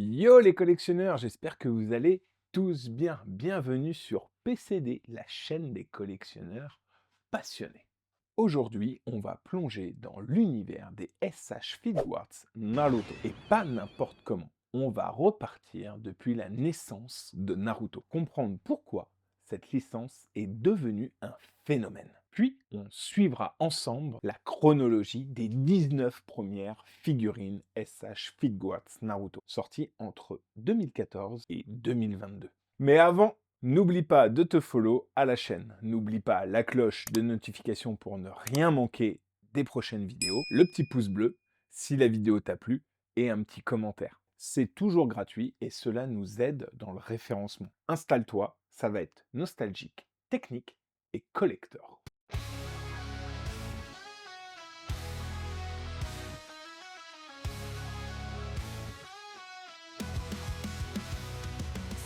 Yo les collectionneurs, j'espère que vous allez tous bien. Bienvenue sur PCD, la chaîne des collectionneurs passionnés. Aujourd'hui, on va plonger dans l'univers des SH Figuarts Naruto. Et pas n'importe comment. On va repartir depuis la naissance de Naruto. Comprendre pourquoi cette licence est devenue un phénomène. Puis, on suivra ensemble la chronologie des 19 premières figurines SH Figuarts Naruto, sorties entre 2014 et 2022. Mais avant, n'oublie pas de te follow à la chaîne. N'oublie pas la cloche de notification pour ne rien manquer des prochaines vidéos, le petit pouce bleu si la vidéo t'a plu et un petit commentaire. C'est toujours gratuit et cela nous aide dans le référencement. Installe-toi, ça va être nostalgique, technique et collector.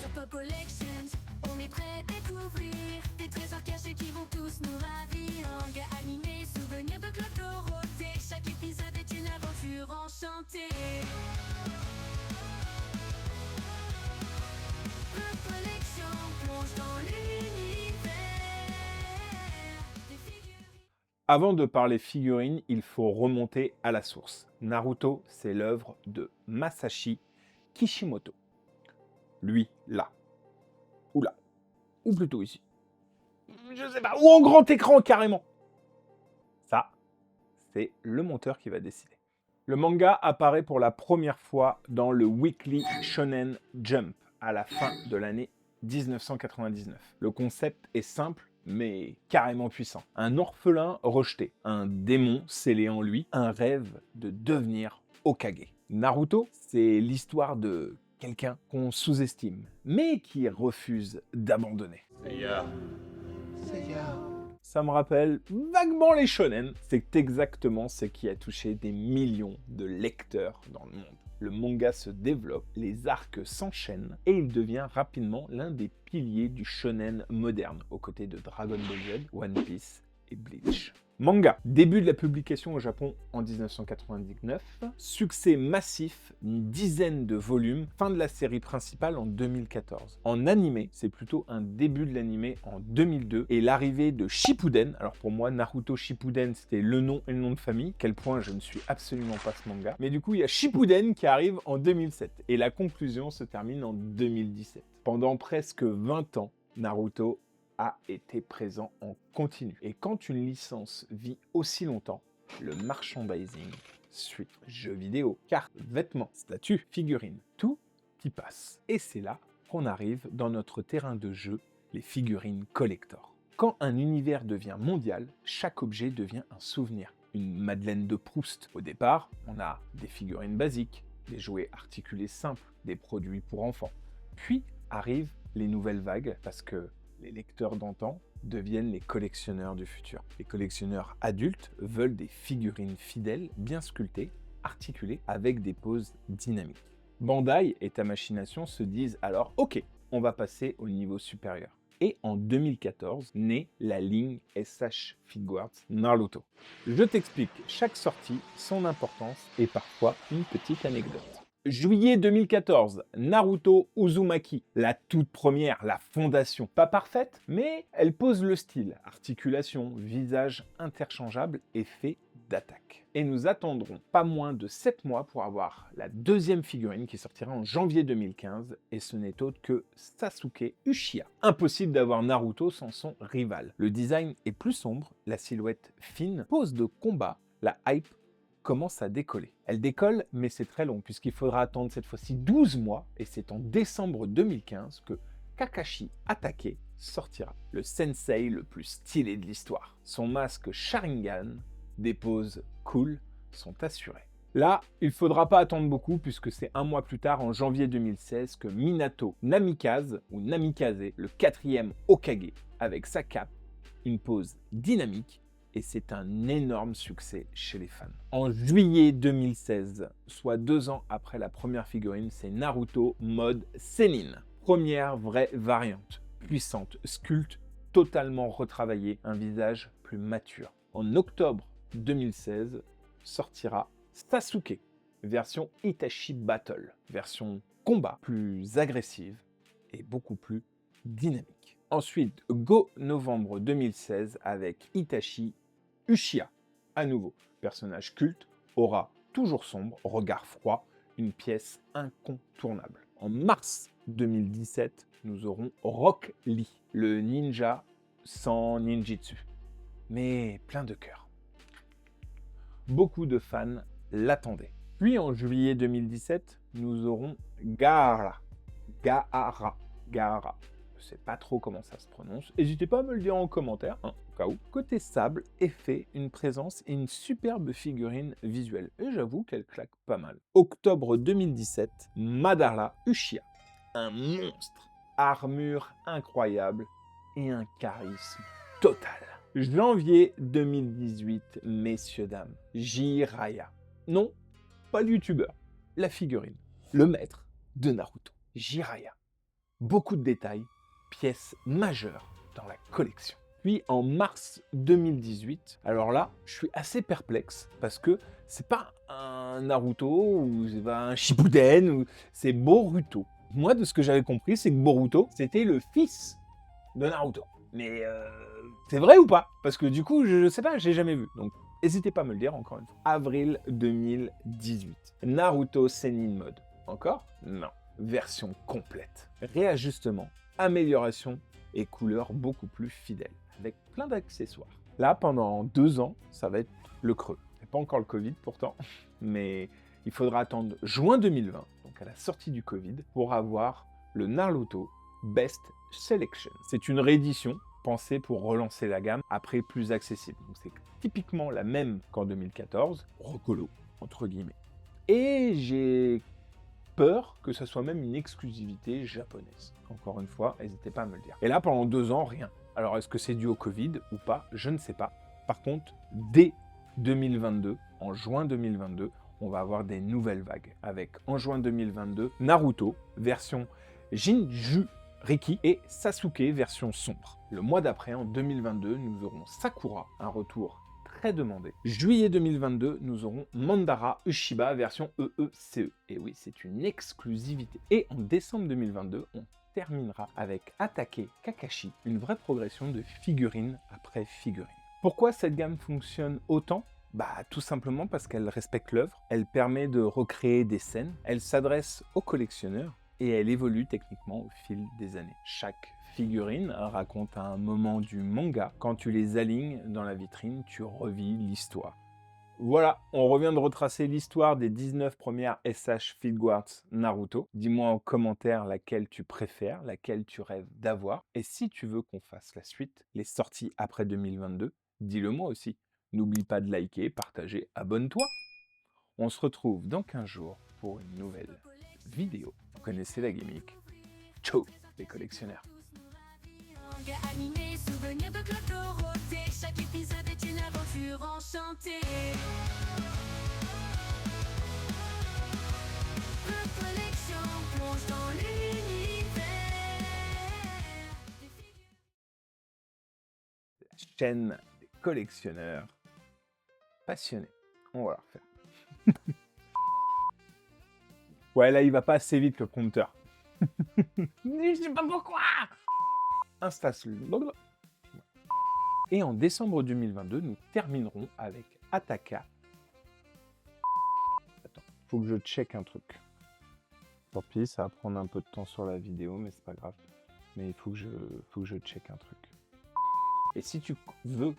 Sur Pop Collections, on est prêt à découvrir des trésors cachés qui vont tous nous ravir. Manga animé, souvenirs de Claude Dorothée. Chaque épisode est une aventure enchantée. Pop Collection plonge dans l'univers des figurines. Avant de parler figurines, il faut remonter à la source. Naruto, c'est l'œuvre de Masashi Kishimoto. Lui, là. Ou là. Ou plutôt ici. Je sais pas. Ou en grand écran, carrément. Ça, c'est le monteur qui va décider. Le manga apparaît pour la première fois dans le Weekly Shonen Jump à la fin de l'année 1999. Le concept est simple, mais carrément puissant. Un orphelin rejeté, un démon scellé en lui, un rêve de devenir Hokage. Naruto, c'est l'histoire de quelqu'un qu'on sous-estime, mais qui refuse d'abandonner. Ça me rappelle vaguement les shonen. C'est exactement ce qui a touché des millions de lecteurs dans le monde. Le manga se développe, les arcs s'enchaînent et il devient rapidement l'un des piliers du shonen moderne, aux côtés de Dragon Ball Z, One Piece et Bleach. Manga. Début de la publication au Japon en 1999. Succès massif, une dizaine de volumes. Fin de la série principale en 2014. En animé, c'est plutôt un début de l'animé en 2002. Et l'arrivée de Shippuden. Alors pour moi, Naruto Shippuden, c'était le nom et le nom de famille. Quel point je ne suis absolument pas ce manga. Mais du coup, il y a Shippuden qui arrive en 2007. Et la conclusion se termine en 2017. Pendant presque 20 ans, Naruto a été présent en continu. Et quand une licence vit aussi longtemps, le merchandising suit. Jeux vidéo, cartes, vêtements, statues, figurines, tout y passe. Et c'est là qu'on arrive dans notre terrain de jeu, les figurines collector. Quand un univers devient mondial, chaque objet devient un souvenir. Une Madeleine de Proust. Au départ, on a des figurines basiques, des jouets articulés simples, des produits pour enfants. Puis arrivent les nouvelles vagues parce que les lecteurs d'antan deviennent les collectionneurs du futur. Les collectionneurs adultes veulent des figurines fidèles, bien sculptées, articulées, avec des poses dynamiques. Bandai et Tamashii se disent alors « Ok, on va passer au niveau supérieur ». Et en 2014, naît la ligne SH Figuarts Naruto. Je t'explique chaque sortie, son importance et parfois une petite anecdote. Juillet 2014, Naruto Uzumaki, la toute première, la fondation. Pas parfaite, mais elle pose le style. Articulation, visage interchangeable, effet d'attaque. Et nous attendrons pas moins de 7 mois pour avoir la deuxième figurine qui sortira en janvier 2015, et ce n'est autre que Sasuke Uchiha. Impossible d'avoir Naruto sans son rival. Le design est plus sombre, la silhouette fine, pose de combat, la hype commence à décoller. Elle décolle, mais c'est très long, puisqu'il faudra attendre cette fois-ci 12 mois, et c'est en décembre 2015 que Kakashi Hatake sortira, le sensei le plus stylé de l'histoire. Son masque Sharingan, des poses cool sont assurées. Là, il ne faudra pas attendre beaucoup, puisque c'est un mois plus tard, en janvier 2016, que Minato Namikaze, ou Namikaze, le 4e Hokage, avec sa cape, une pose dynamique, et c'est un énorme succès chez les fans. En juillet 2016, soit 2 ans après la première figurine, c'est Naruto mode Sennin. Première vraie variante, puissante, sculpte, totalement retravaillée, un visage plus mature. En octobre 2016, sortira Sasuke, version Itachi Battle, version combat, plus agressive et beaucoup plus dynamique. Ensuite, Go novembre 2016 avec Itachi Uchiha. À nouveau, personnage culte, aura toujours sombre, regard froid, une pièce incontournable. En mars 2017, nous aurons Rock Lee, le ninja sans ninjitsu, mais plein de cœur. Beaucoup de fans l'attendaient. Puis en juillet 2017, nous aurons Gaara. Je sais pas trop comment ça se prononce. N'hésitez pas à me le dire en commentaire, hein, au cas où. Côté sable, effet, une présence et une superbe figurine visuelle. Et j'avoue qu'elle claque pas mal. Octobre 2017, Madara Uchiha. Un monstre. Armure incroyable et un charisme total. Janvier 2018, messieurs, dames. Jiraiya. Non, pas le youtubeur. La figurine. Le maître de Naruto. Jiraiya. Beaucoup de détails. Pièce majeure dans la collection. Puis en mars 2018, alors là, je suis assez perplexe parce que c'est pas un Naruto ou c'est pas un Shippuden, ou c'est Boruto. Moi, de ce que j'avais compris, c'est que Boruto, c'était le fils de Naruto. Mais c'est vrai ou pas? Parce que du coup, je sais pas, j'ai jamais vu. Donc, n'hésitez pas à me le dire encore une fois. Avril 2018. Naruto Sennin Mode. Encore? Non. Version complète. Réajustement, amélioration et couleurs beaucoup plus fidèles, avec plein d'accessoires. Là, pendant 2 ans, ça va être le creux. C'est pas encore le Covid pourtant, mais il faudra attendre juin 2020, donc à la sortie du Covid, pour avoir le Naruto Best Selection. C'est une réédition pensée pour relancer la gamme après plus accessible. Donc c'est typiquement la même qu'en 2014, recolo, entre guillemets. Et j'ai peur que ça soit même une exclusivité japonaise. Encore une fois, n'hésitez pas à me le dire. Et là, pendant 2 ans, rien. Alors, est-ce que c'est dû au Covid ou pas? Je ne sais pas. Par contre, dès 2022, en juin 2022, on va avoir des nouvelles vagues. Avec, en juin 2022, Naruto, version Jinchuriki, et Sasuke, version sombre. Le mois d'après, en 2022, nous aurons Sakura, un retour très demandé. Juillet 2022, nous aurons Madara Uchiha version EECE. Et oui, c'est une exclusivité. Et en décembre 2022, on terminera avec Atake Kakashi, une vraie progression de figurine après figurine. Pourquoi cette gamme fonctionne autant? Tout simplement parce qu'elle respecte l'œuvre, elle permet de recréer des scènes, elle s'adresse aux collectionneurs et elle évolue techniquement au fil des années. Chaque figurine raconte un moment du manga. Quand tu les alignes dans la vitrine, tu revis l'histoire. Voilà, on revient de retracer l'histoire des 19 premières SH Figuarts Naruto. Dis-moi en commentaire laquelle tu préfères, laquelle tu rêves d'avoir. Et si tu veux qu'on fasse la suite, les sorties après 2022, dis-le moi aussi. N'oublie pas de liker, partager, abonne-toi. On se retrouve dans 15 jours pour une nouvelle vidéo. Vous connaissez la gimmick. Ciao les collectionneurs. Manga animé, souvenir de Claude Dorothée. Chaque épisode est une aventure enchantée. Notre collection plonge dans l'univers des figures. La chaîne des collectionneurs passionnés. On va la refaire. Ouais, là, il va pas assez vite le compteur. Je sais pas pourquoi. Et en décembre 2022, nous terminerons avec Ataka. Attends, faut que je check un truc. Tant pis, ça va prendre un peu de temps sur la vidéo, mais c'est pas grave. Mais il faut que je check un truc. Et si tu veux